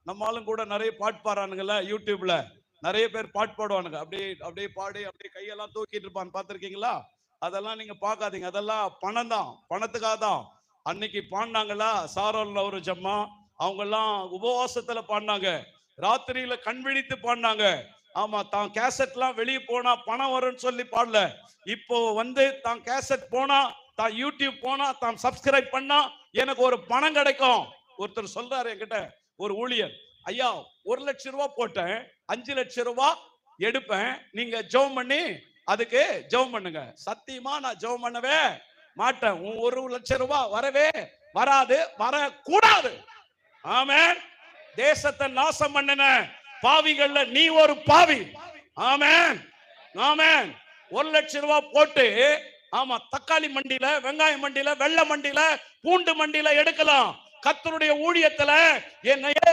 நம்மளும் கூட நிறைய பாட்டு பாடுறானுங்கல்ல, யூடியூப்ல நிறைய பேர் பாட்டு பாடுவானுங்க. அப்படியே அப்படியே பாடி அப்படியே கையெல்லாம் தூக்கிட்டு இருப்பான்னு பார்த்திருக்கீங்களா? அதெல்லாம் நீங்க பார்க்காதீங்க. அதெல்லாம் பணம் தான், பணத்துக்காக தான். அன்னைக்கு பாடினாங்களா சாரோல்ல ஒரு ஜம்மா, அவங்க எல்லாம் உபவாசத்துல பாடினாங்க, ராத்திரியில கண் விழித்து பாடினாங்க. ஆமா, தான் கேசட்லாம் வெளியே போனா பணம் வரும்னு சொல்லி பாடல. இப்போ தான் கேசட் போனா, தான் யூடியூப் போனா, தான் சப்ஸ்கிரைப் பண்ணா எனக்கு ஒரு பணம் கிடைக்கும். ஒருத்தர் சொல்றாரு என்கிட்ட, ஒரு ஊழியர், ஐயா 1,00,000 ரூபாய் போட்டேன், 5,00,000 ரூபாய் எடுப்பேன், நீங்க ஜெபம் பண்ணி அதுக்கு ஜெபம் பண்ணுங்க. சத்தியமா நான் ஜெபம் பண்ணவே மாட்டேன். 1,00,000 ரூபாய் வரவே வராது, வரக்கூடாது. ஆமென். தேசத்தை நாசம் பண்ணின பாவிகள்ல நீ ஒரு பாவி. ஆமென், ஆமென். 1,00,000 ரூபாய் போட்டு, ஆமா, தக்காளி மண்டியில, வெங்காய மண்டியில, வெள்ளை மண்டியில, பூண்டு மண்டியில எடுக்கலாம். கர்த்தருடைய ஊழியத்துல என்னையே